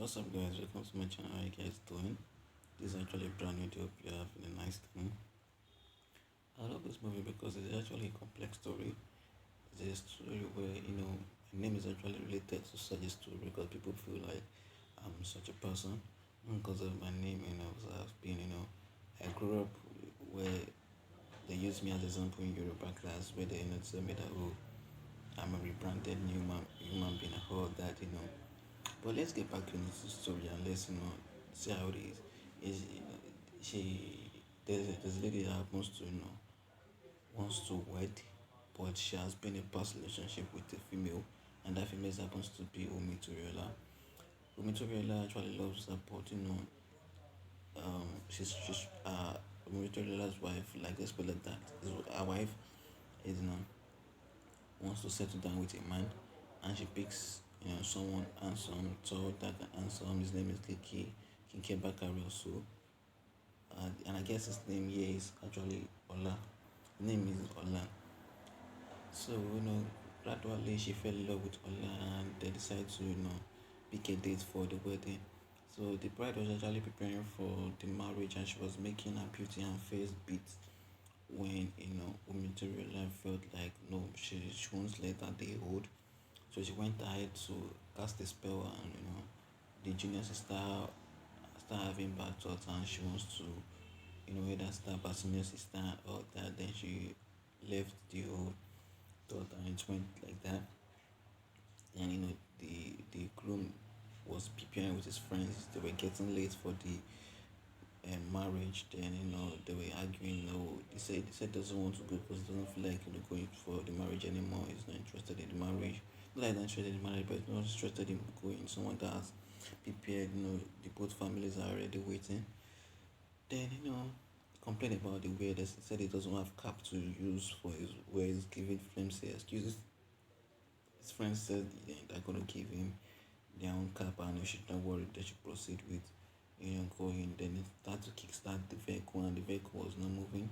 What's up, guys? Welcome to my channel. How you guys doing? This is actually a brand new day. Hope you're having a nice time. I love this movie because it's actually a complex story. It's a story where my name is actually related to such a story because people feel like I'm such a person because of my name. So I've been, I grew up where they use me as example in Yoruba class where they tell me that I'm a rebranded human being and all that. But let's get back into the story and let's see how it is. Is she there's a lady that happens to wants to wed, but she has been in a past relationship with a female, and that female happens to be Wunmi Toriola. Wunmi Toriola actually loves her, but she's Wunmi Toriola's wife. Like let's put it like that. Her wife is wants to settle down with a man, and she picks someone handsome, tall, that handsome. His name is Kiki Bakare also, and I guess his name here is actually Ola. His name is Ola. So gradually she fell in love with Ola, and they decided to pick a date for the wedding. So the bride was actually preparing for the marriage, and she was making her beauty and face beat when Umitoriola felt like no, she won't let her day hold. So she went ahead to cast a spell, and the junior sister start having bad thoughts, and she wants to either start her senior sister or that. Then she left the whole thought, and it went like that. And the groom was preparing with his friends. They were getting late for the marriage. Then they were arguing. No, he said doesn't want to go because he doesn't feel like going for the marriage anymore. He's not interested in the marriage. Not like he's not interested in marriage, but he's not interested in going. Someone that has prepared. The both families are already waiting. Then complain about the weirdest. He said he doesn't have cap to use for his where he's giving flimsy excuses. His friends said they're gonna give him their own cap, and they should not worry. They should proceed with going. Then it started to kickstart the vehicle, and the vehicle was not moving.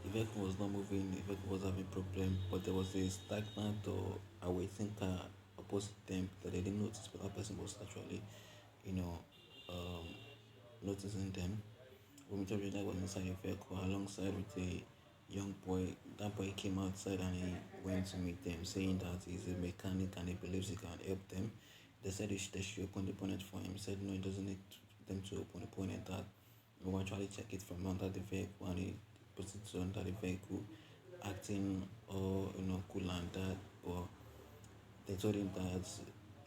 The vehicle was not moving. The vehicle was having problem, but there was a stagnant or awaiting car opposite them that they didn't notice, but that person was actually you know um, noticing them. Vomitoria was inside the vehicle alongside with a young boy. That boy came outside and he went to meet them, saying that he's a mechanic and he believes he can help them. They should open the bonnet for him. He said no, he doesn't need them to open the bonnet. That he will actually check it from under the vehicle, and he puts it under the vehicle, acting or cool and that. But they told him that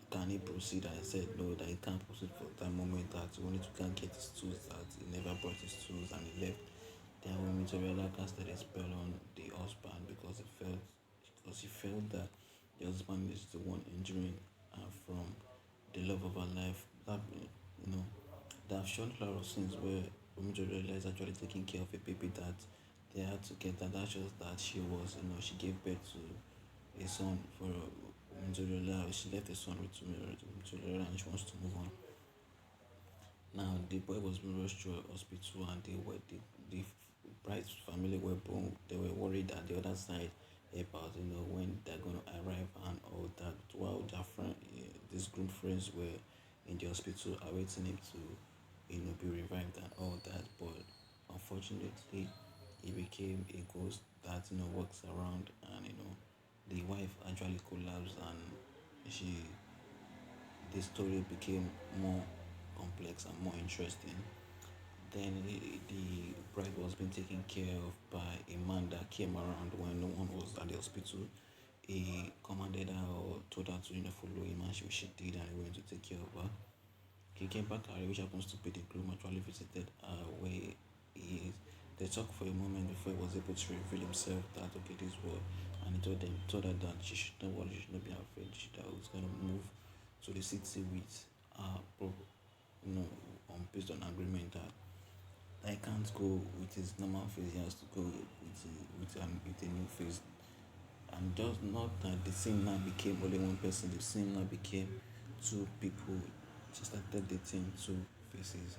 can he proceed, and he said no, that he can't proceed for that moment, that he wanted to go and get his tools, that he never brought his tools, and he left. Then when Toriola casted a spell on the husband because he felt that the husband is the one injuring from the love of her life. That you know they have shown a lot of scenes where Toriola is actually taking care of a baby that they had together. That shows that she gave birth to a son for Damilola. She left a son with Damilola, and she wants to move on. Now the boy was being rushed to a hospital, and the bride's family were born. They were worried at the other side about when they're going to arrive and all that. While their friend, these groom friends were in the hospital awaiting him to be revived and all that. But unfortunately, he became a ghost that walks around, and the wife actually collapsed, and she the story became more complex and more interesting. Then the bride was being taken care of by a man that came around when no one was at the hospital. He commanded her or told her to follow him, and she did, and he went to take care of her. He came back, which happens to be the groom, actually visited where he is. They talked for a moment before he was able to reveal himself that okay, this was, and he told her that she should not worry, she should not be afraid. That was gonna move to the city with you know, based on agreement that I can't go with his normal face. He has to go with a new face, and just not that the scene now became only one person. The scene now became two people. She started dating two faces.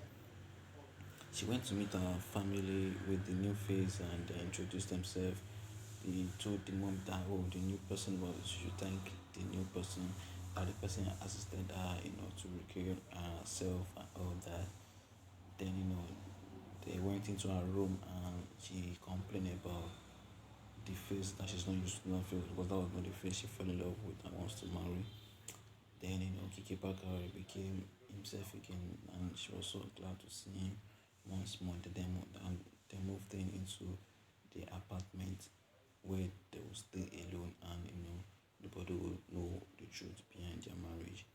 She went to meet her family with the new face, and they introduced themselves. He told the mom that the new person was she should thank the new person. that the person assisted her, to recreate herself and all that. Then, they went into her room and she complained about the face that she's not used to that face because that was not the face she fell in love with and wants to marry. Then, Kiki Bakare became himself again and she was so glad to see him once more. And they moved in into the apartment where they will stay alone and, nobody will know the truth behind their marriage.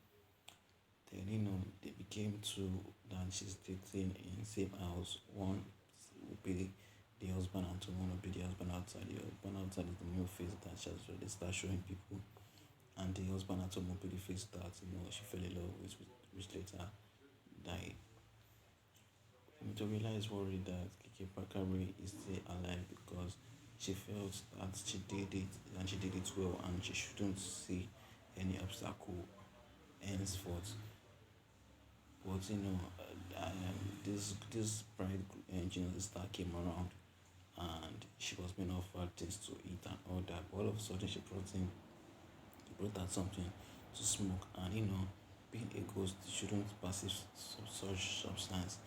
Then, they became two, then she's dating in same house. One will be the husband and two one will be the husband outside. The husband outside is the new face that she has already started showing people. And the husband at home will be the face that, she fell in love with, which later died. Toriola is worried that Kiki Bakare is still alive because she felt that she did it and she did it well and she shouldn't see any obstacle henceforth. But this bride sister came around and she was being offered things to eat and all that. But all of a sudden she brought out something to smoke and being a ghost, you shouldn't perceive such substance